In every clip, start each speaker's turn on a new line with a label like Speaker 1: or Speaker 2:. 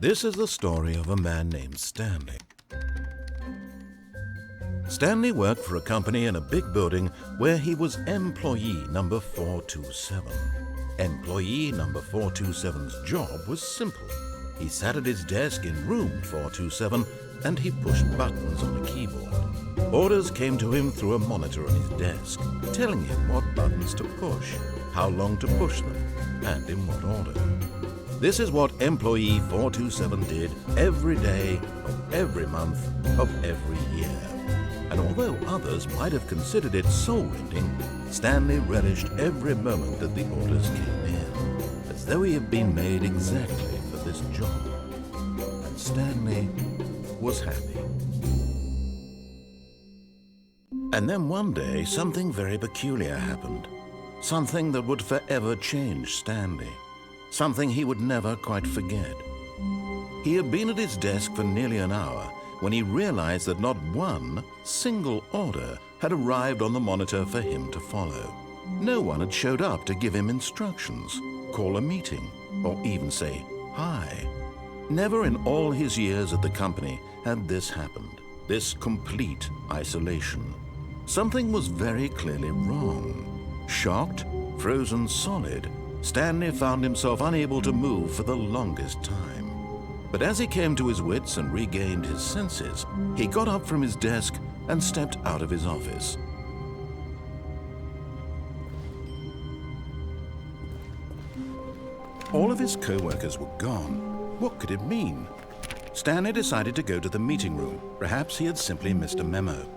Speaker 1: This is the story of a man named Stanley. Stanley worked for a company in a big building where he was employee number 427. Employee number 427's job was simple. He sat at his desk in room 427 and he pushed buttons on a keyboard. Orders came to him through a monitor on his desk, telling him what buttons to push, how long to push them, and in what order. This is what employee 427 did every day of every month of every year. And although others might have considered it soul-rending, Stanley relished every moment that the orders came in, as though he had been made exactly for this job. And Stanley was happy. And then one day, something very peculiar happened. Something that would forever change Stanley. Something he would never quite forget. He had been at his desk for nearly an hour when he realized that not one single order had arrived on the monitor for him to follow. No one had showed up to give him instructions, call a meeting, or even say hi. Never in all his years at the company had this happened, this complete isolation. Something was very clearly wrong. Shocked, frozen solid, Stanley found himself unable to move for the longest time. But as he came to his wits and regained his senses, he got up from his desk and stepped out of his office. All of his co-workers were gone. What could it mean? Stanley decided to go to the meeting room. Perhaps he had simply missed a memo.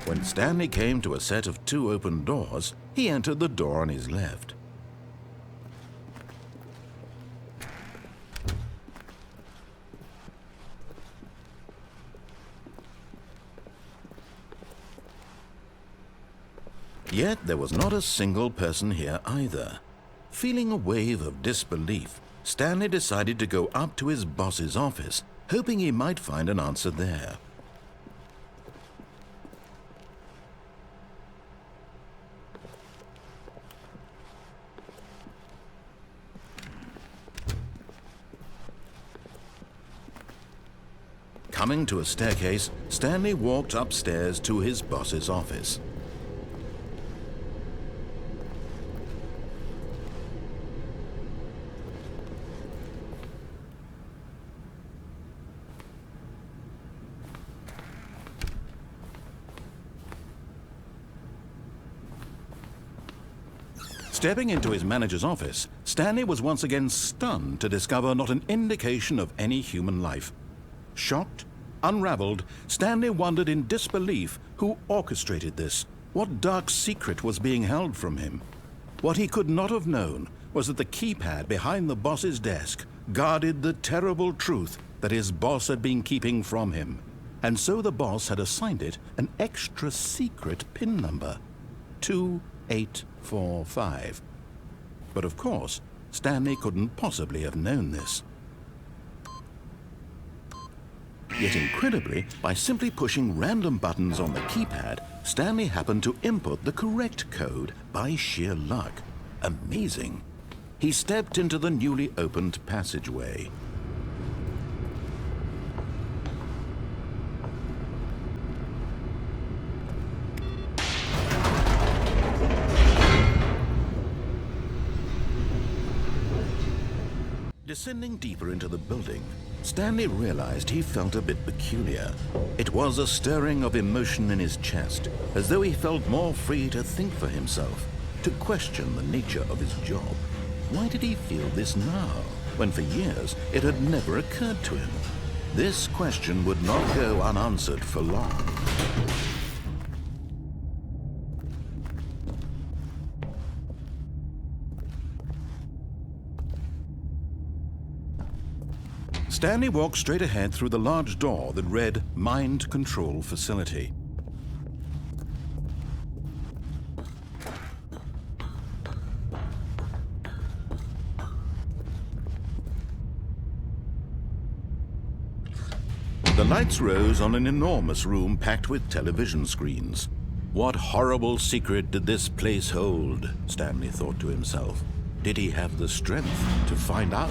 Speaker 1: When Stanley came to a set of 2 open doors, he entered the door on his left. Yet there was not a single person here either. Feeling a wave of disbelief, Stanley decided to go up to his boss's office, hoping he might find an answer there. Coming to a staircase, Stanley walked upstairs to his boss's office. Stepping into his manager's office, Stanley was once again stunned to discover not an indication of any human life. Shocked, unraveled, Stanley wondered in disbelief who orchestrated this. What dark secret was being held from him? What he could not have known was that the keypad behind the boss's desk guarded the terrible truth that his boss had been keeping from him. And so the boss had assigned it an extra secret PIN number, 2845. But of course, Stanley couldn't possibly have known this. Yet incredibly, by simply pushing random buttons on the keypad, Stanley happened to input the correct code by sheer luck. Amazing. He stepped into the newly opened passageway. Descending deeper into the building, Stanley realized he felt a bit peculiar. It was a stirring of emotion in his chest, as though he felt more free to think for himself, to question the nature of his job. Why did he feel this now, when for years it had never occurred to him? This question would not go unanswered for long. Stanley walked straight ahead through the large door that read Mind Control Facility. The lights rose on an enormous room packed with television screens. What horrible secret did this place hold? Stanley thought to himself. Did he have the strength to find out?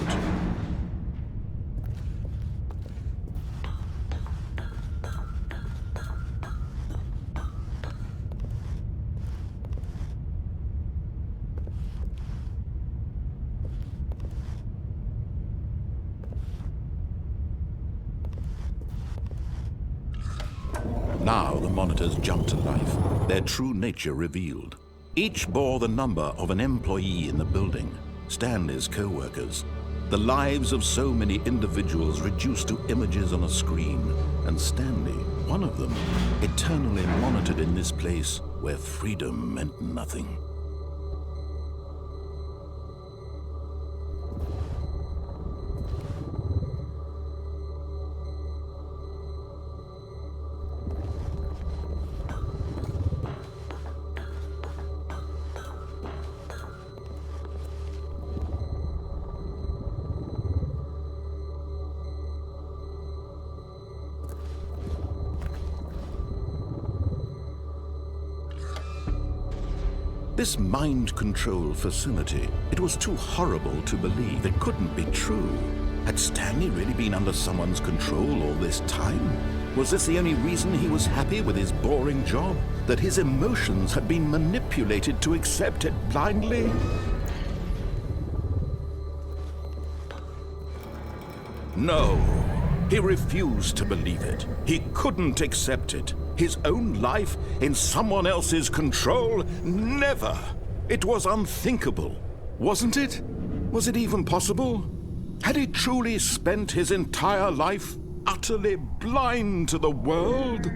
Speaker 1: Now the monitors jumped to life, their true nature revealed. Each bore the number of an employee in the building, Stanley's co-workers. The lives of so many individuals reduced to images on a screen, and Stanley, one of them, eternally monitored in this place where freedom meant nothing. This mind control facility, it was too horrible to believe. It couldn't be true. Had Stanley really been under someone's control all this time? Was this the only reason he was happy with his boring job? That his emotions had been manipulated to accept it blindly? No, he refused to believe it. He couldn't accept it. His own life in someone else's control? Never! It was unthinkable, wasn't it? Was it even possible? Had he truly spent his entire life utterly blind to the world?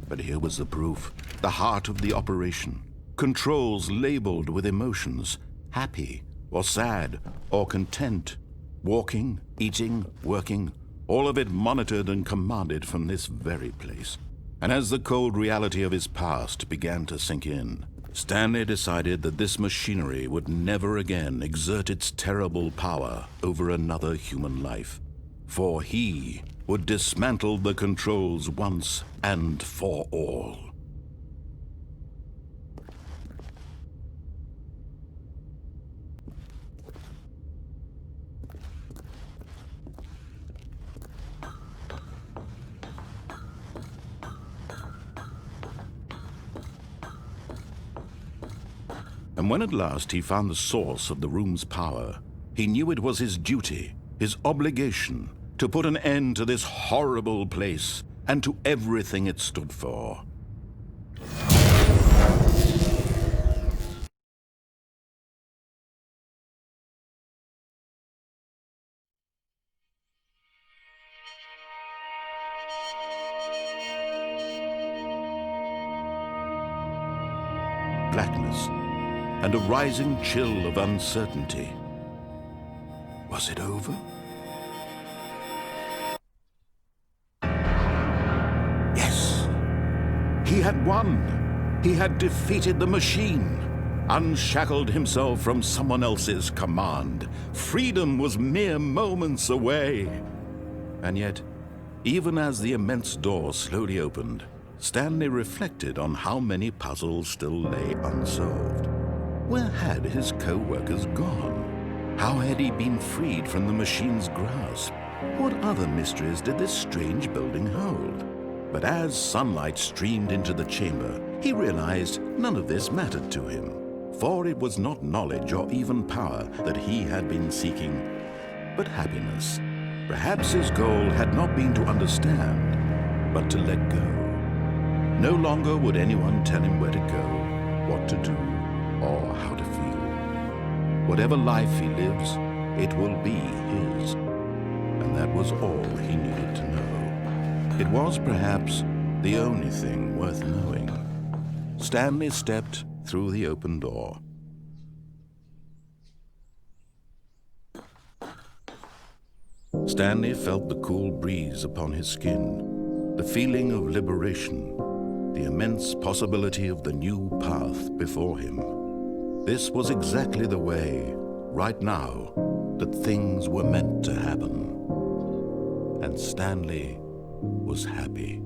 Speaker 1: But here was the proof, the heart of the operation. Controls labeled with emotions, happy or sad or content. Walking, eating, working, all of it monitored and commanded from this very place. And as the cold reality of his past began to sink in, Stanley decided that this machinery would never again exert its terrible power over another human life. For he would dismantle the controls once and for all. And when at last he found the source of the room's power, he knew it was his duty, his obligation, to put an end to this horrible place and to everything it stood for. Blackness and a rising chill of uncertainty. Was it over? Yes! He had won! He had defeated the machine, unshackled himself from someone else's command. Freedom was mere moments away. And yet, even as the immense door slowly opened, Stanley reflected on how many puzzles still lay unsolved. Where had his co-workers gone? How had he been freed from the machine's grasp? What other mysteries did this strange building hold? But as sunlight streamed into the chamber, he realized none of this mattered to him, for it was not knowledge or even power that he had been seeking, but happiness. Perhaps his goal had not been to understand, but to let go. No longer would anyone tell him where to go, what to do, or how to feel. Whatever life he lives, it will be his. And that was all he needed to know. It was perhaps the only thing worth knowing. Stanley stepped through the open door. Stanley felt the cool breeze upon his skin, the feeling of liberation, the immense possibility of the new path before him. This was exactly the way right now, that things were meant to happen. And Stanley was happy.